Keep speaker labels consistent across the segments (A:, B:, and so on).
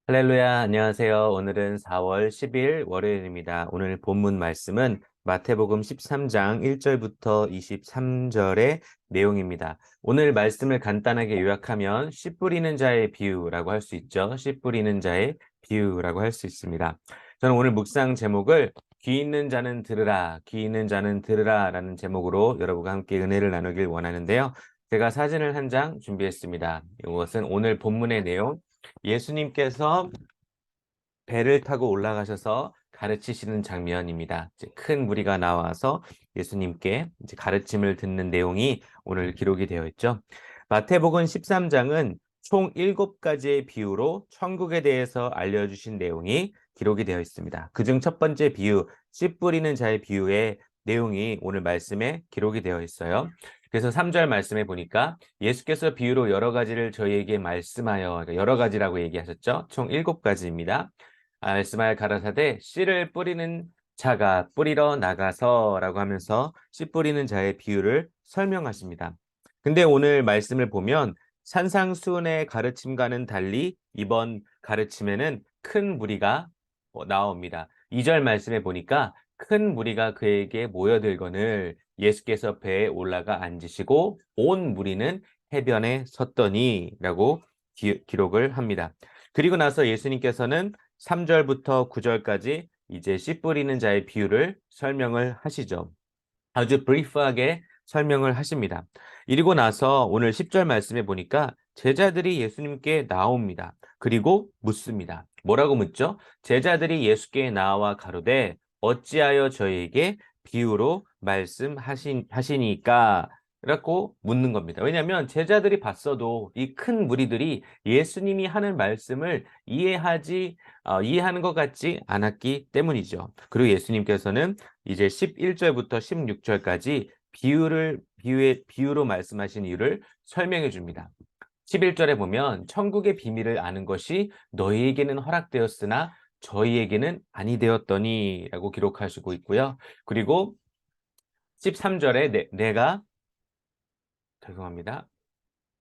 A: 할렐루야, 안녕하세요. 오늘은 4월 10일 월요일입니다. 오늘 본문 말씀은 마태복음 13장 1절부터 23절의 내용입니다. 오늘 말씀을 간단하게 요약하면 씨 뿌리는 자의 비유라고 할 수 있죠. 씨 뿌리는 자의 비유라고 할 수 있습니다. 저는 오늘 묵상 제목을 귀 있는 자는 들으라, 귀 있는 자는 들으라 라는 제목으로 여러분과 함께 은혜를 나누길 원하는데요. 제가 사진을 한 장 준비했습니다. 이것은 오늘 본문의 내용, 예수님께서 배를 타고 올라가셔서 가르치시는 장면입니다. 이제 큰 무리가 나와서 예수님께 이제 가르침을 듣는 내용이 오늘 기록이 되어 있죠. 마태복음 13장은 총 7가지의 비유로 천국에 대해서 알려주신 내용이 기록이 되어 있습니다. 그중 첫 번째 비유, 씨 뿌리는 자의 비유의 내용이 오늘 말씀에 기록이 되어 있어요. 그래서 3절 말씀에 보니까 예수께서 비유로 여러 가지를 저희에게 말씀하여, 그러니까 여러 가지라고 얘기하셨죠. 총 7가지입니다. 말씀하여 가라사대 씨를 뿌리는 자가 뿌리러 나가서라고 하면서 씨 뿌리는 자의 비유를 설명하십니다. 근데 오늘 말씀을 보면 산상수훈의 가르침과는 달리 이번 가르침에는 큰 무리가 나옵니다. 2절 말씀에 보니까 큰 무리가 그에게 모여들거늘 예수께서 배에 올라가 앉으시고 온 무리는 해변에 섰더니라고 기록을 합니다. 그리고 나서 예수님께서는 3절부터 9절까지 이제 씨 뿌리는 자의 비유를 설명을 하시죠. 아주 브리프하게 설명을 하십니다. 이러고 나서 오늘 10절 말씀에 보니까 제자들이 예수님께 나옵니다. 그리고 묻습니다. 뭐라고 묻죠? 제자들이 예수께 나와 가로되 어찌하여 저희에게 비유로 말씀하시니까? 라고 묻는 겁니다. 왜냐하면 제자들이 봤어도 이 큰 무리들이 예수님이 하는 말씀을 이해하는 것 같지 않았기 때문이죠. 그리고 예수님께서는 이제 11절부터 16절까지 비유로 말씀하신 이유를 설명해 줍니다. 11절에 보면 천국의 비밀을 아는 것이 너희에게는 허락되었으나 저희에게는 아니 되었더니 라고 기록하시고 있고요. 그리고 13절에 죄송합니다.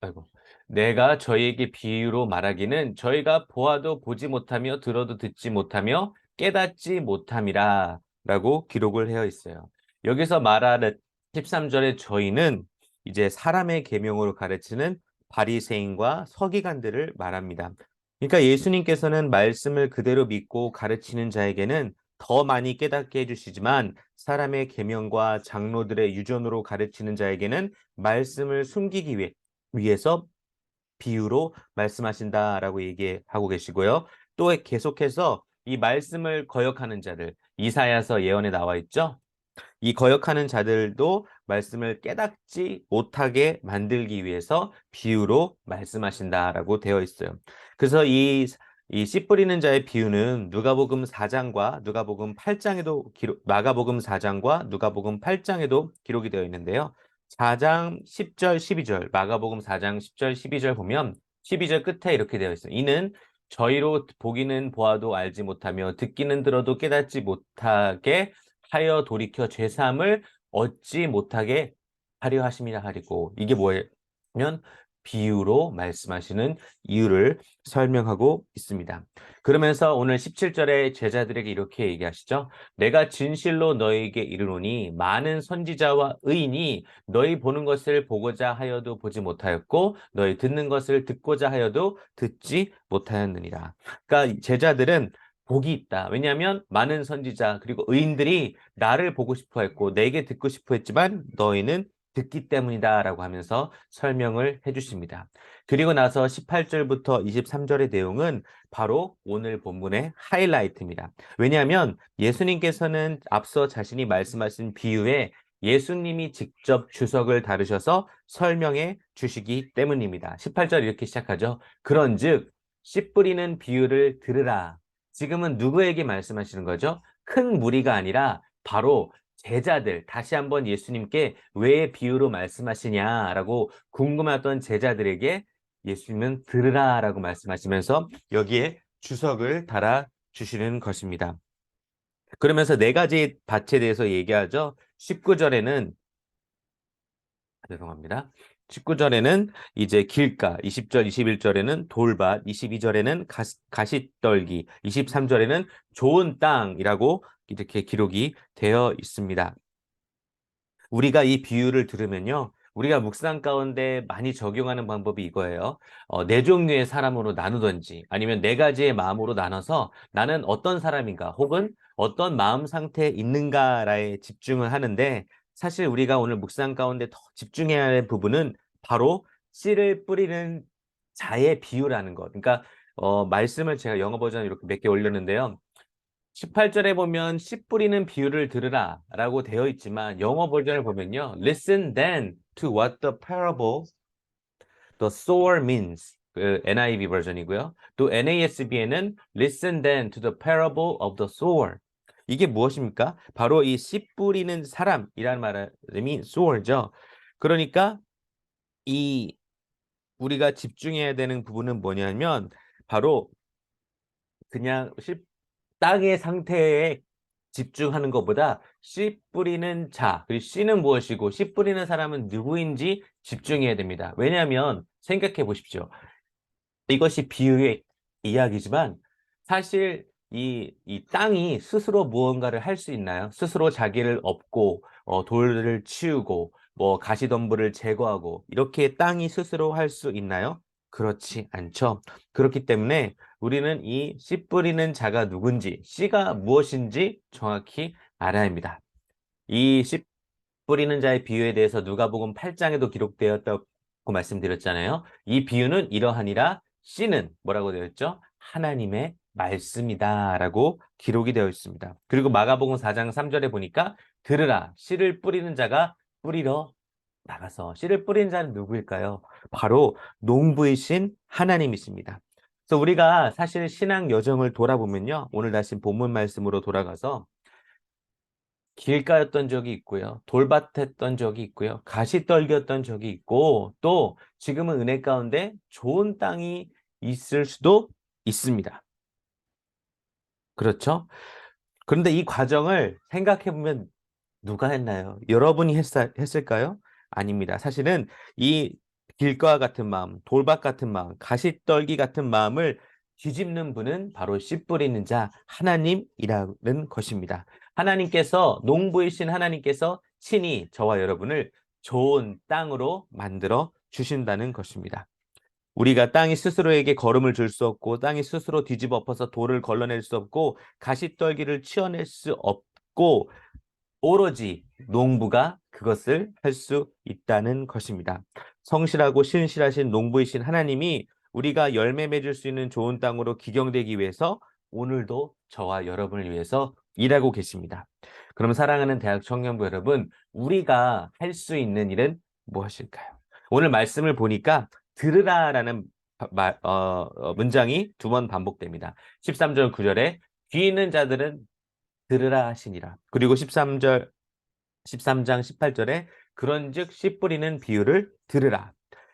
A: 아이고. 내가 저희에게 비유로 말하기는 저희가 보아도 보지 못하며 들어도 듣지 못하며 깨닫지 못함이라 라고 기록을 되어 있어요. 여기서 말하는 13절에 저희는 이제 사람의 계명으로 가르치는 바리새인과 서기관들을 말합니다. 그러니까 예수님께서는 말씀을 그대로 믿고 가르치는 자에게는 더 많이 깨닫게 해주시지만 사람의 계명과 장로들의 유전으로 가르치는 자에게는 말씀을 숨기기 위해서 비유로 말씀하신다라고 얘기하고 계시고요. 또 계속해서 이 말씀을 거역하는 자들, 이사야서 예언에 나와 있죠. 이 거역하는 자들도 말씀을 깨닫지 못하게 만들기 위해서 비유로 말씀하신다라고 되어 있어요. 그래서 씨 뿌리는 자의 비유는 누가복음 4장과 누가복음 8장에도 마가복음 4장과 누가복음 8장에도 기록이 되어 있는데요. 4장 10절 12절, 마가복음 4장 10절 12절 보면 12절 끝에 이렇게 되어 있어요. 이는 저희로 보기는 보아도 알지 못하며 듣기는 들어도 깨닫지 못하게 하여 돌이켜 죄사함을 얻지 못하게 하려 하심이라 하리고, 이게 뭐냐면 비유로 말씀하시는 이유를 설명하고 있습니다. 그러면서 오늘 17절에 제자들에게 이렇게 얘기하시죠. 내가 진실로 너희에게 이르노니 많은 선지자와 의인이 너희 보는 것을 보고자 하여도 보지 못하였고 너희 듣는 것을 듣고자 하여도 듣지 못하였느니라. 그러니까 제자들은 복이 있다. 왜냐하면 많은 선지자 그리고 의인들이 나를 보고 싶어 했고 내게 듣고 싶어 했지만 너희는 듣기 때문이다 라고 하면서 설명을 해주십니다. 그리고 나서 18절부터 23절의 내용은 바로 오늘 본문의 하이라이트입니다. 왜냐하면 예수님께서는 앞서 자신이 말씀하신 비유에 예수님이 직접 주석을 다루셔서 설명해 주시기 때문입니다. 18절 이렇게 시작하죠. 그런즉 씨 뿌리는 비유를 들으라. 지금은 누구에게 말씀하시는 거죠? 큰 무리가 아니라 바로 제자들, 다시 한번 예수님께 왜 비유로 말씀하시냐라고 궁금하던 제자들에게 예수님은 들으라라고 말씀하시면서 여기에 주석을 달아 주시는 것입니다. 그러면서 네 가지 밭에 대해서 얘기하죠. 19절에는 죄송합니다. 19절에는 이제 길가, 20절, 21절에는 돌밭, 22절에는 가시떨기, 23절에는 좋은 땅이라고 이렇게 기록이 되어 있습니다. 우리가 이 비유를 들으면요. 우리가 묵상 가운데 많이 적용하는 방법이 이거예요. 네 종류의 사람으로 나누든지 아니면 네 가지의 마음으로 나눠서 나는 어떤 사람인가 혹은 어떤 마음 상태에 있는가에 집중을 하는데 사실 우리가 오늘 묵상 가운데 더 집중해야 할 부분은 바로 씨를 뿌리는 자의 비유라는 것. 그러니까 말씀을 제가 영어 버전 이렇게 몇 개 올렸는데요. 18절에 보면 씨 뿌리는 비유를 들으라 라고 되어 있지만 영어 버전을 보면요. Listen then to what the parable the sower means. 그 NIV 버전이고요. 또 NASB에는 Listen then to the parable of the sower. 이게 무엇입니까? 바로 이 씨 뿌리는 사람이라는 말이 sower죠. 그러니까 이 우리가 집중해야 되는 부분은 뭐냐면 바로 그냥 땅의 상태에 집중하는 것보다 씨 뿌리는 자, 그리고 씨는 무엇이고 씨 뿌리는 사람은 누구인지 집중해야 됩니다. 왜냐하면 생각해 보십시오. 이것이 비유의 이야기지만 사실 이 땅이 스스로 무언가를 할 수 있나요? 스스로 자기를 업고 돌을 치우고 뭐 가시덤불을 제거하고 이렇게 땅이 스스로 할 수 있나요? 그렇지 않죠. 그렇기 때문에 우리는 이 씨 뿌리는 자가 누군지, 씨가 무엇인지 정확히 알아야 합니다. 이 씨 뿌리는 자의 비유에 대해서 누가복음 8장에도 기록되었다고 말씀드렸잖아요. 이 비유는 이러하니라 씨는 뭐라고 되어 있죠? 하나님의 말씀이다라고 기록이 되어 있습니다. 그리고 마가복음 4장 3절에 보니까 들으라 씨를 뿌리는 자가 뿌리러 나가서 씨를 뿌리는 자는 누구일까요? 바로 농부이신 하나님이십니다. 그래서 우리가 사실 신앙 여정을 돌아보면요. 오늘 다시 본문 말씀으로 돌아가서 길가였던 적이 있고요. 돌밭했던 적이 있고요. 가시떨기였던 적이 있고 또 지금은 은혜 가운데 좋은 땅이 있을 수도 있습니다. 그렇죠? 그런데 이 과정을 생각해 보면 누가 했나요? 여러분이 했을까요? 아닙니다. 사실은 이 길과 같은 마음, 돌밭 같은 마음, 가시떨기 같은 마음을 뒤집는 분은 바로 씨 뿌리는 자 하나님이라는 것입니다. 하나님께서 농부이신 하나님께서 친히 저와 여러분을 좋은 땅으로 만들어 주신다는 것입니다. 우리가 땅이 스스로에게 걸음을 줄 수 없고 땅이 스스로 뒤집어 엎어서 돌을 걸러낼 수 없고 가시떨기를 치워낼 수 없고 오로지 농부가 그것을 할 수 있다는 것입니다. 성실하고 신실하신 농부이신 하나님이 우리가 열매 맺을 수 있는 좋은 땅으로 기경되기 위해서 오늘도 저와 여러분을 위해서 일하고 계십니다. 그럼 사랑하는 대학 청년부 여러분, 우리가 할 수 있는 일은 무엇일까요? 오늘 말씀을 보니까 들으라라는 문장이 두 번 반복됩니다. 13절 9절에 귀 있는 자들은 들으라 하시니라. 그리고 13장 18절에 그런즉 씨 뿌리는 비유를 들으라.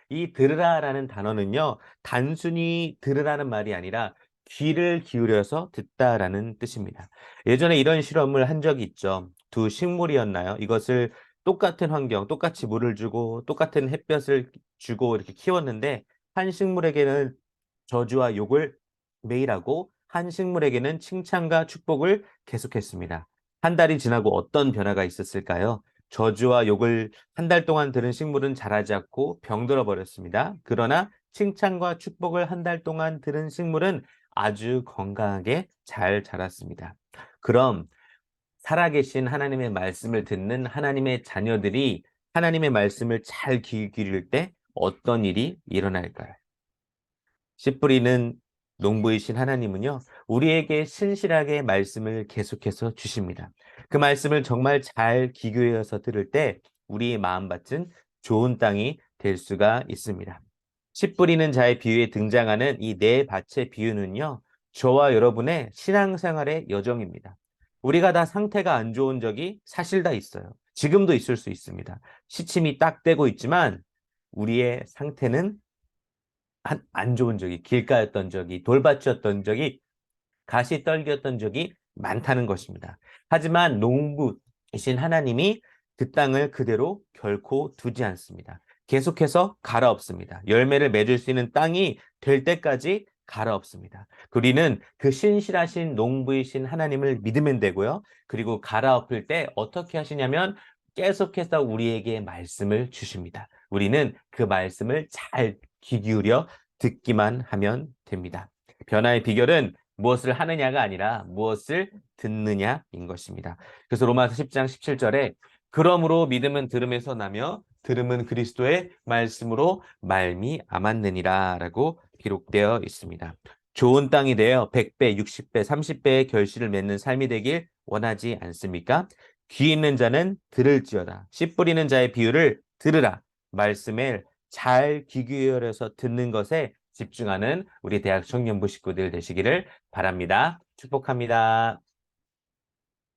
A: 이 들으라라는 단어는요. 단순히 들으라는 말이 아니라 귀를 기울여서 듣다라는 뜻입니다. 예전에 이런 실험을 한 적이 있죠. 두 식물이었나요? 이것을 똑같은 환경, 똑같이 물을 주고 똑같은 햇볕을 주고 이렇게 키웠는데 한 식물에게는 저주와 욕을 매일 하고 한 식물에게는 칭찬과 축복을 계속했습니다. 한 달이 지나고 어떤 변화가 있었을까요? 저주와 욕을 한 달 동안 들은 식물은 자라지 않고 병들어 버렸습니다. 그러나 칭찬과 축복을 한 달 동안 들은 식물은 아주 건강하게 잘 자랐습니다. 그럼 살아계신 하나님의 말씀을 듣는 하나님의 자녀들이 하나님의 말씀을 잘 귀 기울일 때 어떤 일이 일어날까요? 씨 뿌리는 농부이신 하나님은요, 우리에게 신실하게 말씀을 계속해서 주십니다. 그 말씀을 정말 잘 기교해서 들을 때 우리의 마음밭은 좋은 땅이 될 수가 있습니다. 씨 뿌리는 자의 비유에 등장하는 이 네 밭의 비유는요, 저와 여러분의 신앙생활의 여정입니다. 우리가 다 상태가 안 좋은 적이 사실 다 있어요. 지금도 있을 수 있습니다. 시침이 딱 되고 있지만 우리의 상태는 안 좋은 적이 길가였던 적이 돌밭이었던 적이 가시떨기였던 적이 많다는 것입니다. 하지만 농부이신 하나님이 그 땅을 그대로 결코 두지 않습니다. 계속해서 갈아엎습니다. 열매를 맺을 수 있는 땅이 될 때까지 갈아엎습니다. 우리는 그 신실하신 농부이신 하나님을 믿으면 되고요. 그리고 갈아엎을 때 어떻게 하시냐면 계속해서 우리에게 말씀을 주십니다. 우리는 그 말씀을 잘 귀 기울여 듣기만 하면 됩니다. 변화의 비결은 무엇을 하느냐가 아니라 무엇을 듣느냐인 것입니다. 그래서 로마서 10장 17절에 그러므로 믿음은 들음에서 나며 들음은 그리스도의 말씀으로 말미암았느니라 라고 기록되어 있습니다. 좋은 땅이 되어 100배, 60배, 30배의 결실을 맺는 삶이 되길 원하지 않습니까? 귀 있는 자는 들을지어다. 씨 뿌리는 자의 비유를 들으라. 말씀을 잘 귀 기울여서 듣는 것에 집중하는 우리 대학 청년부 식구들 되시기를 바랍니다. 축복합니다.